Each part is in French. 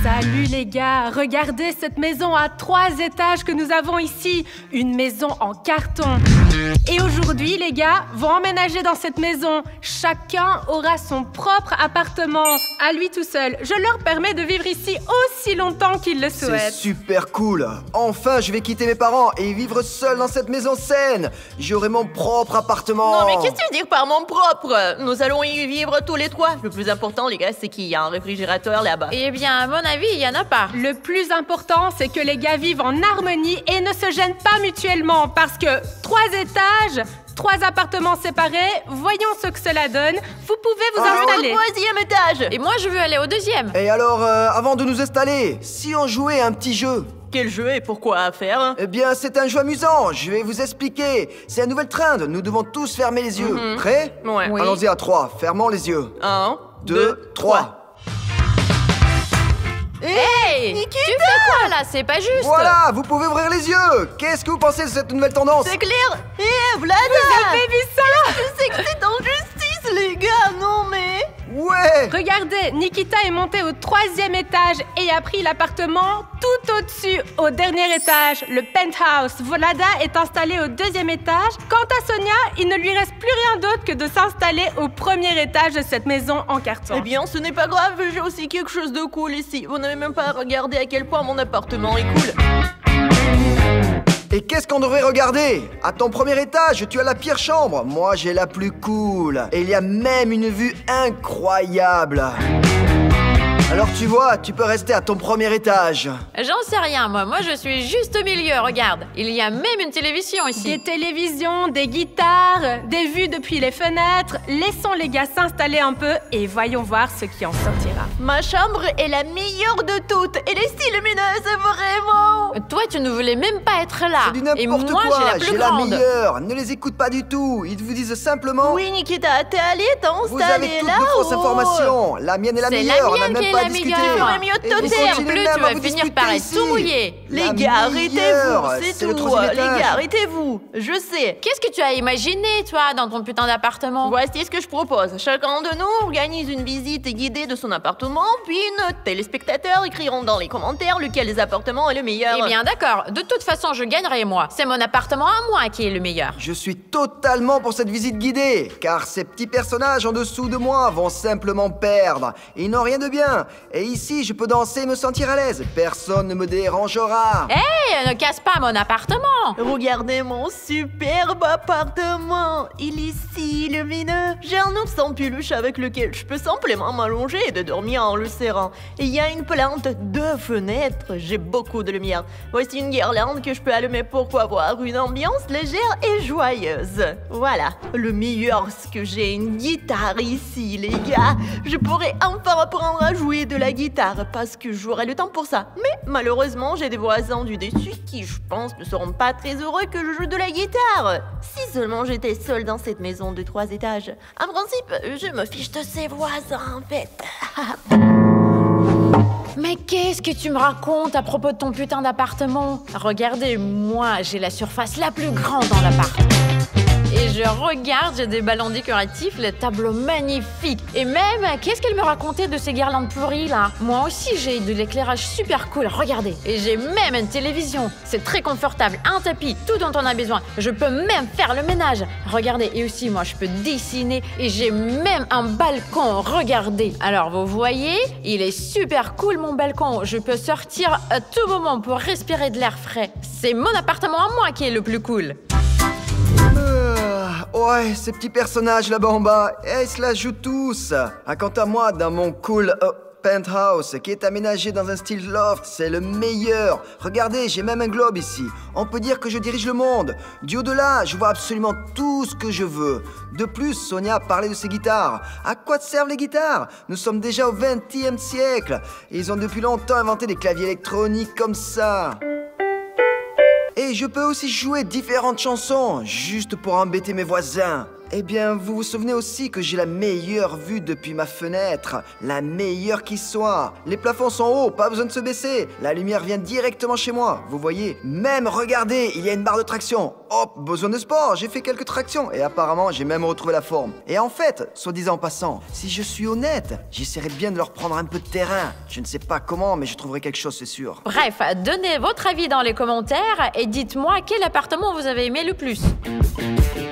Salut les gars, regardez cette maison à 3 étages que nous avons ici. Une maison en carton. Et aujourd'hui, les gars vont emménager dans cette maison. Chacun aura son propre appartement, à lui tout seul. Je leur permets de vivre ici aussi longtemps qu'ils le souhaitent. C'est super cool. Enfin, je vais quitter mes parents et vivre seul dans cette maison saine. J'aurai mon propre appartement. Non mais qu'est-ce que tu veux dire par mon propre? Nous allons y vivre tous les trois. Le plus important, les gars, c'est qu'il y a un réfrigérateur là-bas. Eh bien, à mon avis, il y en a pas. Le plus important, c'est que les gars vivent en harmonie et ne se gênent pas mutuellement parce que 3 étages, 3 appartements séparés, voyons ce que cela donne. Vous pouvez vous installer. Au 3e étage. Et moi, je veux aller au 2e. Et alors, avant de nous installer, si on jouait à un petit jeu? Quel jeu et pourquoi faire? Eh bien, c'est un jeu amusant. Je vais vous expliquer. C'est un nouvel trend. Nous devons tous fermer les yeux. Prêts? Ouais. Oui. Allons-y à 3. Fermons les yeux. 1, 2, 3. Hey, Nikita, tu fais quoi là? C'est pas juste. Voilà, vous pouvez ouvrir les yeux. Qu'est-ce que vous pensez de cette nouvelle tendance? c'est clair. Eh, Vlada! Vous avez vu ça? Je sais que c'est en justice, les gars, non mais... Ouais. Regardez, Nikita est monté au 3e étage et a pris l'appartement tout au-dessus, au dernier étage, le penthouse. Vlada est installée au 2e étage. Quant à Sonia, il ne lui reste plus rien d'autre que de s'installer au 1er étage de cette maison en carton. Eh bien, ce n'est pas grave, j'ai aussi quelque chose de cool ici. Vous n'avez même pas regardé à quel point mon appartement est cool. Et qu'est-ce qu'on devrait regarder? À ton 1er étage, tu as la pire chambre. Moi, j'ai la plus cool. Et il y a même une vue incroyable. Alors tu vois, tu peux rester à ton 1er étage. J'en sais rien, moi. Moi, je suis juste au milieu. Regarde, il y a même une télévision ici. Des télévisions, des guitares, des vues depuis les fenêtres. Laissons les gars s'installer un peu et voyons voir ce qui en sortira. Ma chambre est la meilleure de toutes. Elle est si lumineuse, vraiment. Toi, tu ne voulais même pas être là. C'est du Et n'importe moi, quoi. j'ai la plus la grande. meilleure. Ne les écoute pas du tout. Ils vous disent simplement... Oui, Nikita, t'es allé Vous avez t'installer toutes là de fausses ou... informations. La mienne est la C'est la meilleure. On n'a mienne même qui est pas la discuté. meilleure. J'aurais mieux Et te vous taire. En continuez plus, même tu à vas vous finir disputer par être ici. tout mouillé. La Les gars, meilleure. arrêtez-vous, c'est C'est le tout. 3e Les étage. gars, arrêtez-vous. Je sais. Qu'est-ce que tu as imaginé, toi, dans ton putain d'appartement? Voici ce que je propose. Chacun de nous organise une visite guidée de son appartement, puis nos téléspectateurs écriront dans les commentaires lequel des appartements est le meilleur. Eh bien, d'accord. De toute façon, je gagnerai, moi. C'est mon appartement à moi qui est le meilleur. Je suis totalement pour cette visite guidée, car ces petits personnages en dessous de moi vont simplement perdre. Ils n'ont rien de bien. Et ici, je peux danser et me sentir à l'aise. Personne ne me dérangera. Hé, ne casse pas mon appartement. Regardez mon superbe appartement. Il est si lumineux. J'ai un ours en peluche avec lequel je peux simplement m'allonger et de dormir en le serrant. Et il y a une plante, 2 fenêtres. J'ai beaucoup de lumière. Voici une guirlande que je peux allumer pour avoir une ambiance légère et joyeuse. Voilà, le meilleur, c'est que j'ai une guitare ici, les gars. Je pourrais enfin apprendre à jouer de la guitare parce que j'aurai le temps pour ça. Mais malheureusement, j'ai des voisins du dessus qui, je pense, ne seront pas très heureux que je joue de la guitare. Si seulement j'étais seule dans cette maison de 3 étages. En principe, je me fiche de ces voisins, en fait. Mais qu'est-ce que tu me racontes à propos de ton putain d'appartement? Regardez, moi, j'ai la surface la plus grande dans l'appart. Et je regarde, j'ai des ballons décoratifs, les tableaux magnifiques. Et même, qu'est-ce qu'elle me racontait de ces guirlandes pourries là? Moi aussi, j'ai de l'éclairage super cool, regardez. Et j'ai même une télévision. C'est très confortable, un tapis, tout dont on a besoin. Je peux même faire le ménage. Regardez, et aussi, moi, je peux dessiner. Et j'ai même un balcon, regardez. Alors, vous voyez, il est super cool mon balcon. Je peux sortir à tout moment pour respirer de l'air frais. C'est mon appartement à moi qui est le plus cool. Ouais, ces petits personnages là-bas en bas, ils se la jouent tous. Ah, quant à moi, dans mon cool penthouse qui est aménagé dans un style loft, c'est le meilleur. Regardez, j'ai même un globe ici. On peut dire que je dirige le monde. Du haut de là, je vois absolument tout ce que je veux. De plus, Sonia parlait de ses guitares. À quoi servent les guitares? Nous sommes déjà au XXe siècle. Ils ont depuis longtemps inventé des claviers électroniques comme ça. Et je peux aussi jouer différentes chansons, juste pour embêter mes voisins. Eh bien, vous vous souvenez aussi que j'ai la meilleure vue depuis ma fenêtre. La meilleure qui soit. Les plafonds sont hauts, pas besoin de se baisser. La lumière vient directement chez moi, vous voyez. Même, regardez, il y a une barre de traction. Hop, besoin de sport, j'ai fait quelques tractions. Et apparemment, j'ai même retrouvé la forme. Et en fait, soit disant en passant, si je suis honnête, j'essaierai bien de leur prendre un peu de terrain. Je ne sais pas comment, mais je trouverai quelque chose, c'est sûr. Bref, donnez votre avis dans les commentaires et dites-moi quel appartement vous avez aimé le plus.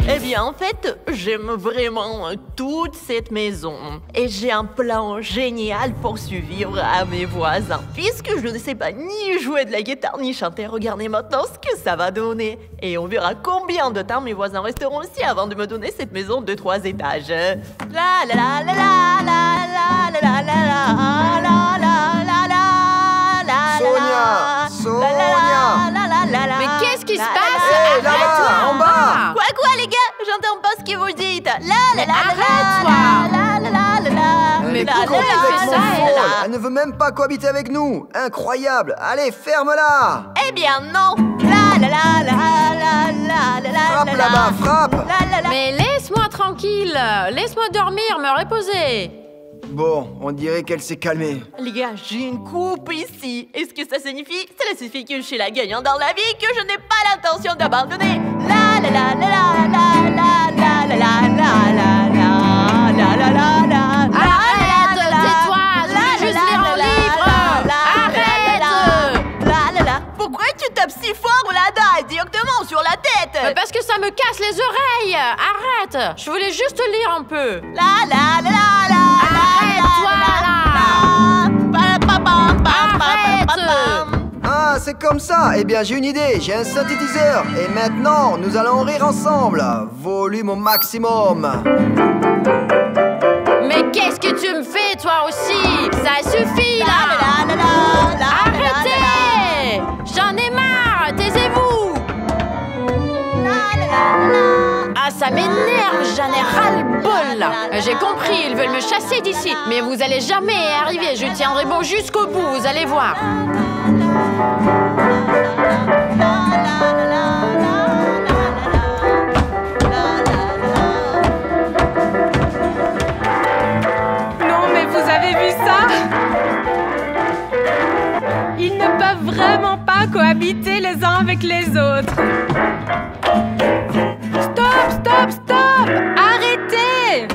Eh bien, en fait, j'aime vraiment toute cette maison. Et j'ai un plan génial pour survivre à mes voisins. Puisque je ne sais pas ni jouer de la guitare ni chanter, regardez maintenant ce que ça va donner. Et on verra combien de temps mes voisins resteront ici avant de me donner cette maison de 3 étages. La la la la la la la la la la la la la la. Sonia, Sonia. Mais qu'est-ce qui se passe? Hey, là-bas, en bas. Quoi les gars? J'entends pas ce que vous dites. La la la Arrête-toi. la la la la la. Mais Elle est pourquoi tu fais complètement ça, elle, folle. Elle ne veut même pas cohabiter avec nous. Incroyable. Allez, ferme-la. Eh bien non. La la la la la la la. Frappe là-bas, frappe. La la la. Mais laisse-moi tranquille. Laisse-moi dormir, me reposer. Bon, on dirait qu'elle s'est calmée. Les gars, j'ai une coupe ici. Est-ce que ça signifie? Cela signifie que je suis la gagnante dans la vie, que je n'ai pas l'intention d'abandonner. La la la la la la la la la la la la la la la. Arrête, tais-toi, je veux juste lire un livre. Arrête. La la la. Pourquoi tu tapes si fort là-dedans, directement sur la tête? Parce que ça me casse les oreilles. Arrête, je voulais juste lire un peu. La la la la la. Arrête-toi là. Ah, c'est comme ça. Eh bien, j'ai une idée. J'ai un synthétiseur. Et maintenant, nous allons rire ensemble. Volume au maximum. Mais qu'est-ce que tu me fais, toi aussi? Ça suffit, là. Arrêtez. J'en ai marre. Taisez-vous. Ah, ça m'énerve. J'en ai ras-le-bol, là. J'ai compris, ils veulent me chasser d'ici. Mais vous allez jamais y arriver. Je tiendrai bon jusqu'au bout, vous allez voir. Non, mais vous avez vu ça? Ils ne peuvent vraiment pas cohabiter les uns avec les autres. Stop, stop, stop! Arrêtez!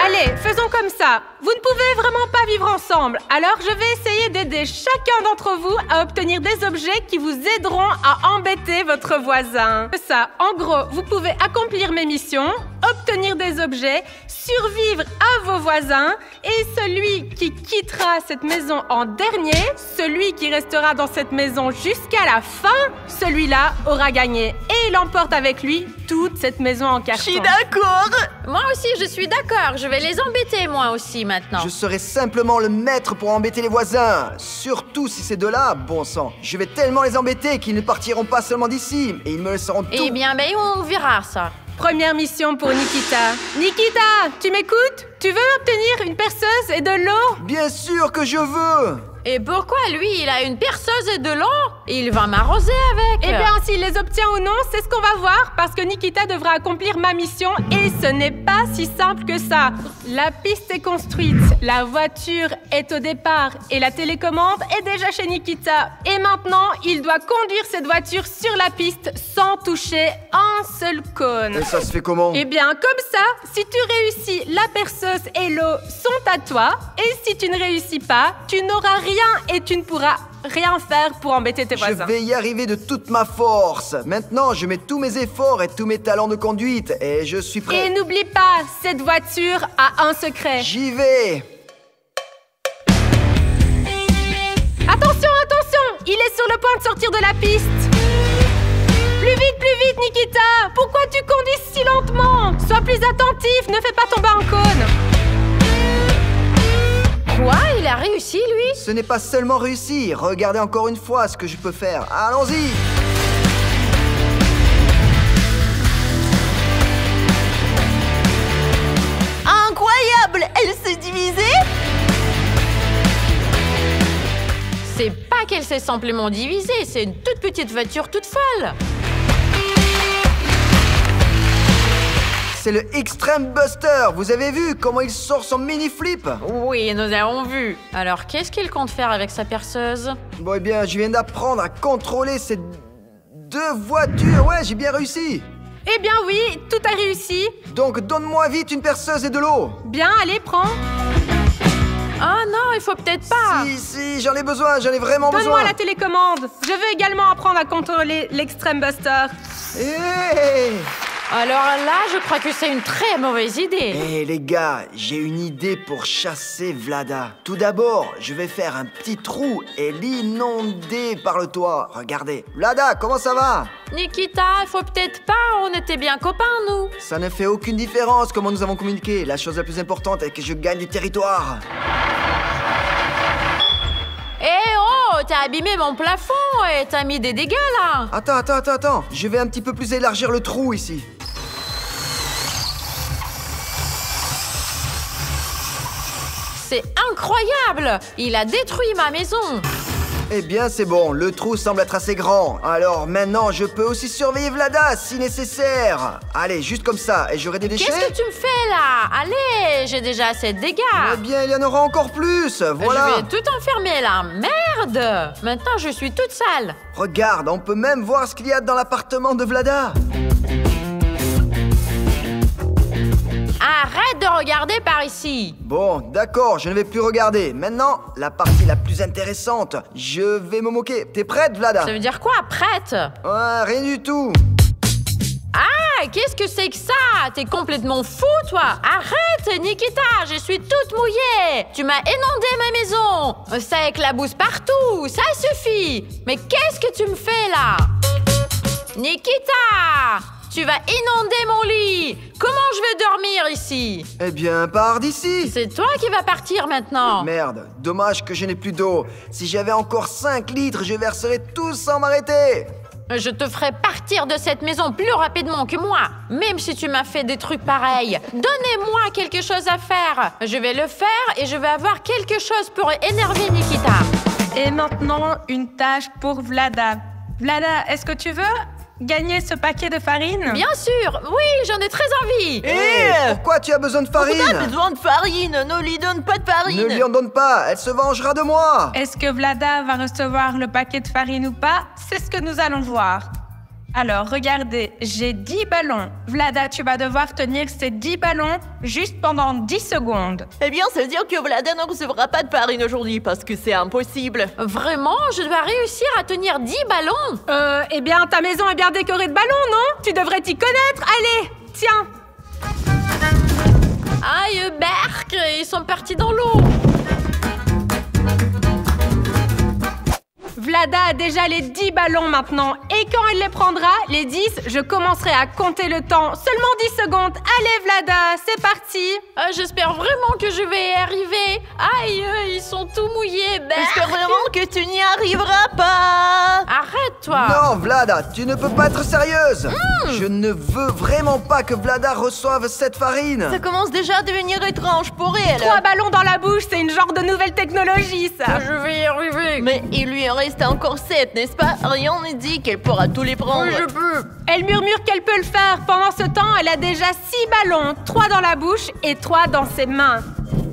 Allez, faisons comme ça. Vous ne pouvez vraiment pas vivre ensemble. Alors, je vais essayer d'aider chacun d'entre vous à obtenir des objets qui vous aideront à embêter votre voisin. Ça, en gros, vous pouvez accomplir mes missions, obtenir des objets, survivre à vos voisins, et celui qui quittera cette maison en dernier, celui qui restera dans cette maison jusqu'à la fin, celui-là aura gagné. Et il emporte avec lui toute cette maison en carton. Je suis d'accord. Moi aussi, je suis d'accord. Je vais les embêter, moi aussi, maintenant. Je serai simplement le maître pour embêter les voisins. Surtout si ces deux-là, bon sang. Je vais tellement les embêter qu'ils ne partiront pas seulement d'ici. Et ils me laisseront tout. Eh bien, ben, on verra ça. Première mission pour Nikita. Nikita, tu m'écoutes? Tu veux obtenir une perceuse et de l'eau? Bien sûr que je veux. Et pourquoi lui, il a une perceuse et de l'eau? Il va m'arroser avec. Eh bien, s'il les obtient ou non, c'est ce qu'on va voir, parce que Nikita devra accomplir ma mission, et ce n'est pas si simple que ça. La piste est construite, la voiture est au départ, et la télécommande est déjà chez Nikita. Et maintenant, il doit conduire cette voiture sur la piste sans toucher un seul cône. Et ça se fait comment? Eh bien, comme ça, si tu réussis, la perceuse et l'eau sont à toi, et si tu ne réussis pas, tu n'auras rien et tu ne pourras rien faire pour embêter tes voisins. Je vais y arriver de toute ma force. Maintenant, je mets tous mes efforts et tous mes talents de conduite et je suis prêt. Et n'oublie pas, cette voiture a un secret. J'y vais. Attention, attention! Il est sur le point de sortir de la piste. Plus vite, Nikita! Pourquoi tu conduis si lentement? Sois plus attentif, ne fais pas tomber un cône. Quoi? Il a réussi, lui? Ce n'est pas seulement réussi. Regardez encore une fois ce que je peux faire. Allons-y! Incroyable! Elle s'est divisée? C'est pas qu'elle s'est simplement divisée, c'est une toute petite voiture toute folle. c'est le Extreme Buster. Vous avez vu comment il sort son mini flip? Oui, nous avons vu. Alors, qu'est-ce qu'il compte faire avec sa perceuse? Bon, eh bien, je viens d'apprendre à contrôler ces deux voitures. Ouais, j'ai bien réussi. Eh bien oui, tout a réussi. Donc, donne-moi vite une perceuse et de l'eau. Bien, allez, prends. Ah non, il faut peut-être pas. Si, j'en ai besoin, j'en ai vraiment besoin. Donne-moi la télécommande. Je veux également apprendre à contrôler l'Extreme Buster. Hey! Alors là, je crois que c'est une très mauvaise idée. Hé les gars, j'ai une idée pour chasser Vlada. Tout d'abord, je vais faire un petit trou et l'inonder par le toit. Regardez. Vlada, comment ça va? Nikita, il faut peut-être pas, on était bien copains, nous. Ça ne fait aucune différence comment nous avons communiqué. La chose la plus importante est que je gagne du territoire. Eh oh, t'as abîmé mon plafond et t'as mis des dégâts, là. Attends. Je vais un petit peu plus élargir le trou ici. C'est incroyable. Il a détruit ma maison. Eh bien, c'est bon, le trou semble être assez grand. Alors maintenant, je peux aussi surveiller Vlada si nécessaire. Allez, juste comme ça, et j'aurai des déchets. Qu'est-ce que tu me fais là? Allez, j'ai déjà assez de dégâts. Eh bien, il y en aura encore plus, voilà. Je vais tout enfermer là. Merde. Maintenant, je suis toute sale. Regarde, on peut même voir ce qu'il y a dans l'appartement de Vlada. Arrête de regarder par ici. Bon, d'accord, je ne vais plus regarder. Maintenant, la partie la plus intéressante. Je vais me moquer. T'es prête, Vlada? Ça veut dire quoi, prête? Ouais, rien du tout. Ah, qu'est-ce que c'est que ça? T'es complètement fou, toi. Arrête, Nikita, je suis toute mouillée. Tu m'as inondé ma maison. Ça éclabousse partout, ça suffit. Mais qu'est-ce que tu me fais, là? Nikita, tu vas inonder mon lit. Comment je vais dormir ici? Eh bien, pars d'ici. C'est toi qui vas partir maintenant. Merde, dommage que je n'ai plus d'eau. Si j'avais encore 5 litres, je verserais tout sans m'arrêter. Je te ferai partir de cette maison plus rapidement que moi. Même si tu m'as fait des trucs pareils. Donnez-moi quelque chose à faire. Je vais le faire et je vais avoir quelque chose pour énerver Nikita. Et maintenant, une tâche pour Vlada. Vlada, est-ce que tu veux gagner ce paquet de farine? Bien sûr, oui, j'en ai très envie. Pourquoi tu as besoin de On farine? a besoin de farine, ne lui donne pas de farine. Ne lui en donne pas, elle se vengera de moi. Est-ce que Vlada va recevoir le paquet de farine ou pas? C'est ce que nous allons voir. Alors, regardez, j'ai 10 ballons. Vlada, tu vas devoir tenir ces 10 ballons juste pendant 10 secondes. Eh bien, ça veut dire que Vlada ne recevra pas de farine aujourd'hui parce que c'est impossible. Vraiment, je dois réussir à tenir 10 ballons. Eh bien, ta maison est bien décorée de ballons, non? Tu devrais t'y connaître. Allez, tiens. Aïe, berk, ils sont partis dans l'eau. Vlada a déjà les 10 ballons maintenant. Et quand elle les prendra, les 10, je commencerai à compter le temps. Seulement 10 secondes. Allez, Vlada, c'est parti. J'espère vraiment que je vais y arriver. Aïe, ils sont tout mouillés, berk. J'espère vraiment que tu n'y arriveras pas. Arrête-toi. Non, Vlada, tu ne peux pas être sérieuse. Je ne veux vraiment pas que Vlada reçoive cette farine. Ça commence déjà à devenir étrange pour elle. 3 ballons dans la bouche, c'est une genre de nouvelle technologie, ça. Je vais y arriver. Mais il lui en reste encore 7, n'est-ce pas? Rien ne dit qu'elle pourra tous les prendre. Oui, je peux. Elle murmure qu'elle peut le faire. Pendant ce temps, elle a déjà 6 ballons, 3 dans la bouche et 3 dans ses mains.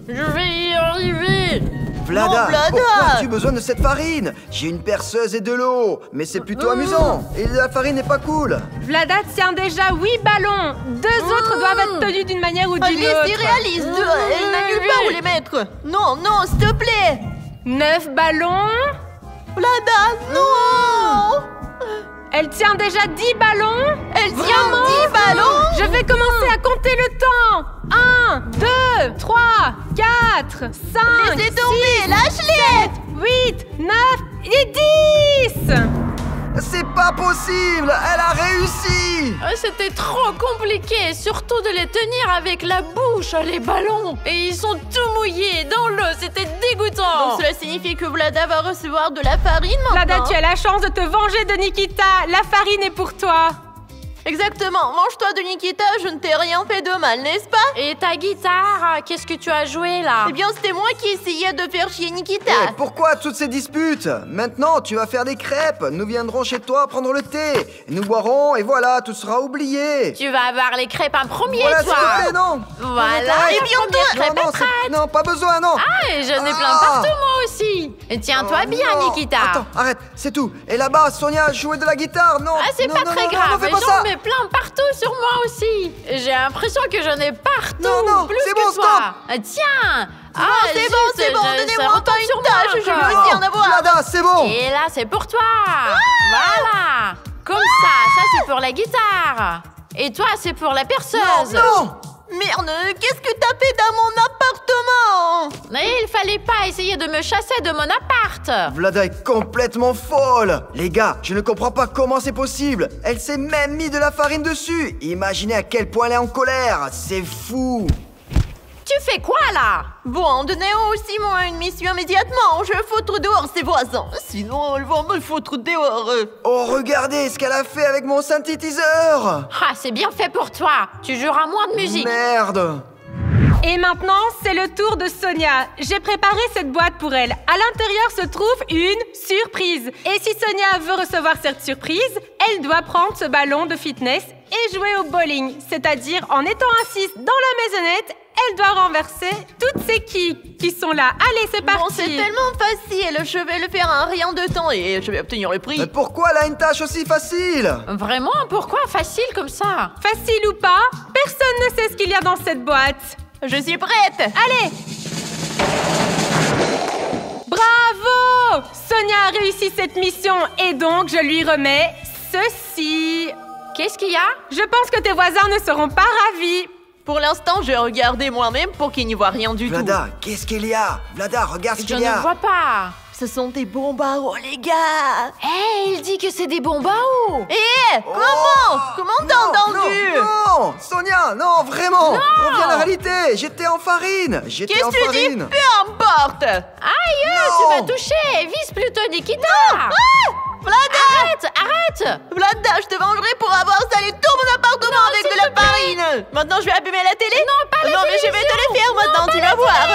Je vais y arriver. Vlada, Non, Vlada. pourquoi as-tu besoin de cette farine? J'ai une perceuse et de l'eau, mais c'est plutôt amusant. Et la farine n'est pas cool. Vlada tient déjà 8 ballons. 2 autres doivent être tenus d'une manière ou d'une Allez, autre. c'est réaliste. Elle n'a nulle part où les mettre. Non, non, s'il te plaît. 9 ballons. Vlada, non. Elle tient déjà 10 ballons. Elle tient Vraiment 10 ballons. Je vais commencer à compter le temps. 1, 2, 3, 4, 5, Laissez tomber, lâche-les. 8, 9 et 10. C'est pas possible. Elle a réussi. C'était trop compliqué, surtout de les tenir avec la bouche, les ballons. Et ils sont tout mouillés dans l'eau, c'était dégoûtant. Donc cela signifie que Vlada va recevoir de la farine maintenant. Vlada, tu as la chance de te venger de Nikita. La farine est pour toi. Exactement, mange-toi de Nikita, je ne t'ai rien fait de mal, n'est-ce pas? Et ta guitare, qu'est-ce que tu as joué là? Eh bien, c'était moi qui essayais de faire chier Nikita. Et pourquoi toutes ces disputes? Maintenant, tu vas faire des crêpes. Nous viendrons chez toi prendre le thé. Nous boirons et voilà, tout sera oublié. Tu vas avoir les crêpes en premier, Voilà, s'il toi. te plaît, non. Voilà, Et la puis on première doit- crêpe est prête. Non, pas besoin, non. Ah, et j'en ai plein partout moi aussi. Et tiens-toi Oh, bien, non. Nikita. Attends, arrête, c'est tout. Et là-bas, Sonia jouait de la guitare, non. Ah, c'est non, pas non, très non, grave, non, fais pas j'en ça. mets plein partout sur moi aussi. J'ai l'impression que j'en ai partout, Non, non, plus c'est que bon, toi. stop. Ah, tiens. Ah, c'est zut, bon, ça donnez-moi retombe pas sur une moi tâche, je encore. veux aussi en avoir. Vlada, c'est bon. Et là, c'est pour toi. Voilà. Comme ça c'est pour la guitare. Et toi, c'est pour la perceuse. Non. Merde, qu'est-ce que t'as fait dans mon appartement? Mais il fallait pas essayer de me chasser de mon appart. Vlada est complètement folle. Les gars, je ne comprends pas comment c'est possible. Elle s'est même mis de la farine dessus. Imaginez à quel point elle est en colère. C'est fou. Tu fais quoi là? Bon, donnez-moi aussi moi une mission immédiatement. Je vais foutre dehors ses voisins. Sinon, ils vont me foutre dehors. Oh, regardez ce qu'elle a fait avec mon synthétiseur. Ah, c'est bien fait pour toi. Tu joueras moins de musique. Merde. Et maintenant, c'est le tour de Sonia. J'ai préparé cette boîte pour elle. À l'intérieur se trouve une surprise. Et si Sonia veut recevoir cette surprise, elle doit prendre ce ballon de fitness et jouer au bowling. C'est-à-dire, en étant assise dans la maisonnette, elle doit renverser toutes ces quilles qui sont là. Allez, c'est parti. Bon, c'est tellement facile. Je vais le faire en rien de temps et je vais obtenir le prix. Mais pourquoi elle a une tâche aussi facile? Vraiment? Pourquoi facile comme ça? Facile ou pas, personne ne sait ce qu'il y a dans cette boîte. Je suis prête. Allez! Bravo! Sonia a réussi cette mission et donc je lui remets ceci. Qu'est-ce qu'il y a? Je pense que tes voisins ne seront pas ravis. Pour l'instant, je vais regarder moi-même pour qu'ils n'y voient rien du Vlada, qu'est-ce qu'il y a? Vlada, regarde ce Je qu'il y a. ne vois pas. tout. Ce sont des bombes à eau, les gars. Hé, il dit que c'est des bombes à eau. Eh, comment t'as entendu? Non, Sonia, non, vraiment. Reviens à la réalité. J'étais en farine. J'étais Qu'est-ce en que tu dis? farine. Peu importe. Aïe, Non. tu m'as touché. Vise plutôt Nikita. Vlada! Arrête. Vlada, je te vengerai pour avoir salé tout mon appartement avec de la farine. Maintenant, je vais abîmer la télé? Non, pas la Non, mais je vais te le faire maintenant, tu vas voir.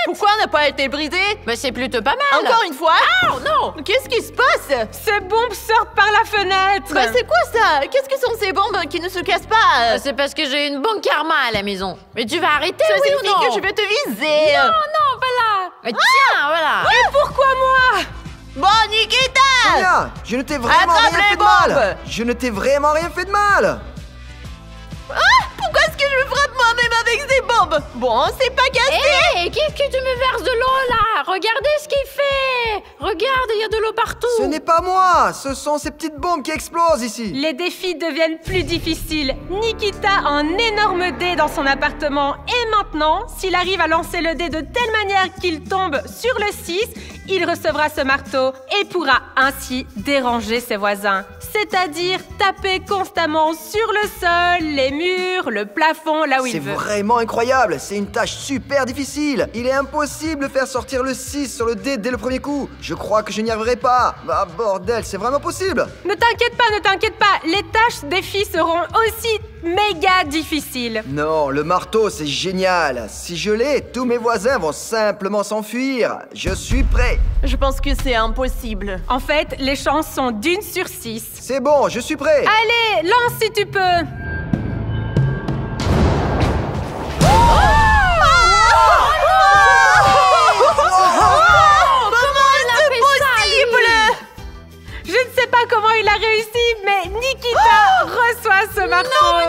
Pourquoi on n'a pas été brisé? Bah, c'est plutôt pas mal. Encore une fois? Oh non. Qu'est-ce qui se passe? Ces bombes sortent par la fenêtre. Bah, c'est quoi ça? Qu'est-ce que sont ces bombes qui ne se cassent pas? C'est parce que j'ai une bonne karma à la maison. Mais tu vas arrêter, Ça oui ou signifie non? que je vais te viser. Non, voilà. Mais tiens, voilà. Et pourquoi moi? Bon, Nikita! Sonia, je ne t'ai vraiment Attrape rien les fait de mal. bombes. Je ne t'ai vraiment rien fait de mal. Pourquoi est-ce que je me frappe moi-même avec ces bombes? Bon, c'est pas cassé. Hé, qu'est-ce que tu me verses de l'eau là? Regardez ce qu'il fait. Regarde, il y a de l'eau partout. Ce n'est pas moi. Ce sont ces petites bombes qui explosent ici. Les défis deviennent plus difficiles. Nikita a un énorme dé dans son appartement. Et maintenant, s'il arrive à lancer le dé de telle manière qu'il tombe sur le 6, il recevra ce marteau et pourra ainsi déranger ses voisins. C'est-à-dire taper constamment sur le sol, les murs, le plafond, là où C'est il veut. vraiment incroyable. C'est une tâche super difficile. Il est impossible de faire sortir le 6 sur le dé dès le premier coup. Je crois que je n'y arriverai pas. Bah bordel, c'est vraiment possible. Ne t'inquiète pas. Les tâches défis seront aussi méga difficiles. Non, le marteau, c'est génial. Si je l'ai, tous mes voisins vont simplement s'enfuir. Je suis prêt. Je pense que c'est impossible. En fait, les chances sont d'1 sur 6. C'est bon, je suis prêt. Allez, lance si tu peux. Je ne sais pas comment il a réussi, mais Nikita reçoit ce marteau. Ouais.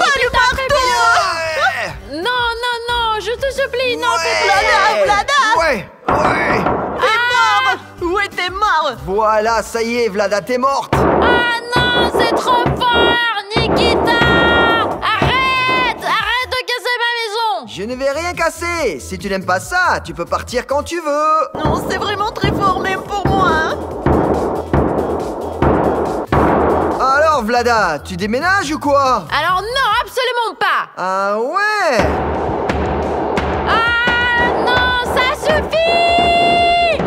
Non, je te supplie, non, fais Ouais. Vlada. Ouais. Où était mort? Voilà, ça y est, Vlada, t'es morte. Ah non, c'est trop fort, Nikita. Arrête de casser ma maison. Je ne vais rien casser. Si tu n'aimes pas ça, tu peux partir quand tu veux. Non, c'est vraiment très fort même pour moi. Hein? Alors, Vlada, tu déménages ou quoi? Alors non, absolument pas. Ah ouais. Ah non, ça suffit.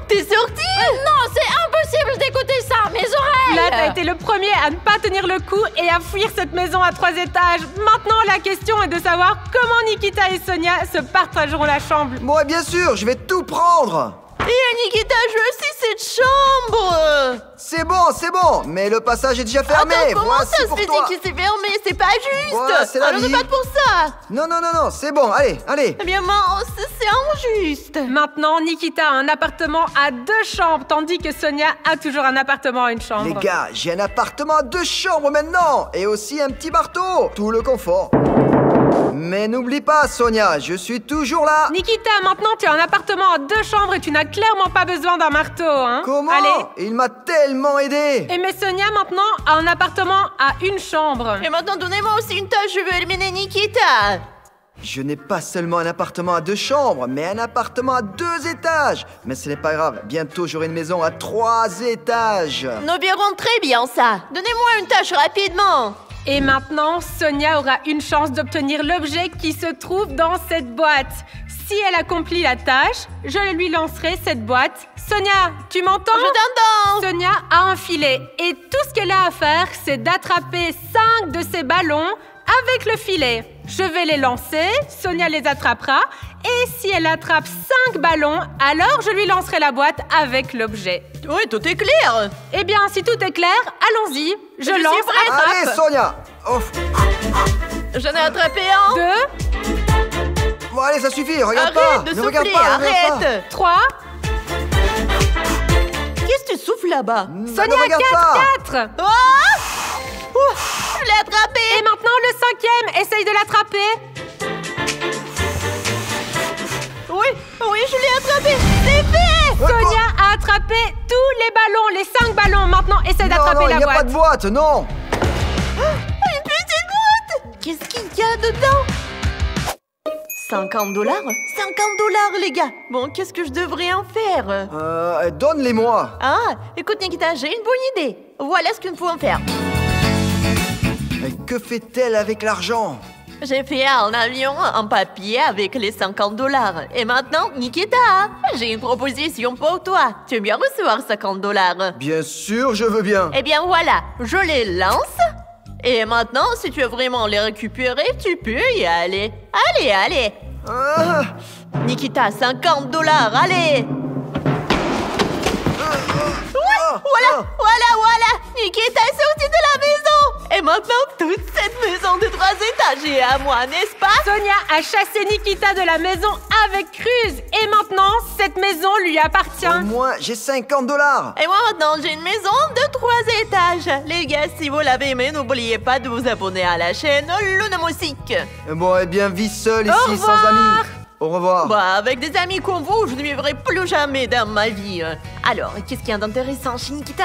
T'es sorti? Non, c'est impossible d'écouter ça, mes oreilles. T'as été le premier à ne pas tenir le coup et à fuir cette maison à 3 étages. Maintenant, la question est de savoir comment Nikita et Sonia se partageront la chambre. Moi, bien sûr, je vais tout prendre. Et Nikita, je veux aussi cette chambre. C'est bon, mais le passage est déjà fermé. Attends, comment Voici ça se pour fait toi. que c'est fermé? C'est pas juste. Voilà, c'est la Alors ne vie. pas pour ça. Non, c'est bon, allez. Eh bien, mince, c'est injuste. Maintenant, Nikita a un appartement à 2 chambres, tandis que Sonia a toujours un appartement à 1 chambre. Les gars, j'ai un appartement à 2 chambres maintenant. Et aussi un petit marteau. Tout le confort. Mais n'oublie pas, Sonia, je suis toujours là. Nikita, maintenant tu as un appartement à 2 chambres et tu n'as clairement pas besoin d'un marteau, hein? Comment? Allez. Il m'a tellement aidé. Et mais Sonia maintenant a un appartement à 1 chambre. Et maintenant, donnez-moi aussi une tâche, je veux éliminer Nikita. Je n'ai pas seulement un appartement à 2 chambres, mais un appartement à 2 étages. Mais ce n'est pas grave, bientôt j'aurai une maison à 3 étages. Nous verrons très bien ça. Donnez-moi une tâche rapidement. Et maintenant, Sonia aura une chance d'obtenir l'objet qui se trouve dans cette boîte. Si elle accomplit la tâche, je lui lancerai cette boîte. Sonia, tu m'entends? Je t'entends. Sonia a un filet et tout ce qu'elle a à faire, c'est d'attraper 5 de ces ballons avec le filet. Je vais les lancer, Sonia les attrapera et si elle attrape 5 ballons, alors je lui lancerai la boîte avec l'objet. Oui, tout est clair. Eh bien, si tout est clair, allons-y. Je lance, suis prête. attrape. Allez, Sonia. Ouf. J'en ai attrapé un. 2, Bon, allez, ça suffit, regarde pas. Arrête de Ne regarde souffler, pas, ne regarde pas. arrête. 3, Qu'est-ce que tu souffles là-bas? Sonia, ne regarde pas. 4. Ah Ouf, je l'ai attrapé. Et maintenant le 5e, essaye de l'attraper. Oui, je l'ai attrapé. C'est fait. Sonia a attrapé tous les ballons, les 5 ballons. Maintenant, essaye Non, d'attraper il la n'y a pas boîte. de boîte, non. Une petite boîte. Qu'est-ce qu'il y a dedans? 50 $? 50 $, les gars. Bon, qu'est-ce que je devrais en faire? Donne-les-moi. Ah, écoute Nikita, j'ai une bonne idée. Voilà ce que nous pouvons faire. Mais que fait-elle avec l'argent? J'ai fait un avion en papier avec les 50 $. Et maintenant, Nikita, j'ai une proposition pour toi. Tu veux bien recevoir 50 $? Bien sûr, je veux bien. Eh bien voilà, je les lance. Et maintenant, si tu veux vraiment les récupérer, tu peux y aller. Allez. Ah, Nikita, 50 $, allez. Voilà. Nikita est sortie de la maison. Et maintenant, toute cette maison de 3 étages est à moi, n'est-ce pas? Sonia a chassé Nikita de la maison avec ruse. Et maintenant, cette maison lui appartient. Au moins, j'ai 50 $. Et moi maintenant, j'ai une maison de 3 étages. Les gars, si vous l'avez aimé, n'oubliez pas de vous abonner à la chaîne Luna Musique. Bon, eh bien, vis seul Au ici, sans revoir. amis. Au revoir. Bah, avec des amis comme vous, je ne vivrai plus jamais dans ma vie. Alors, qu'est-ce qu'il y a d'intéressant chez Nikita?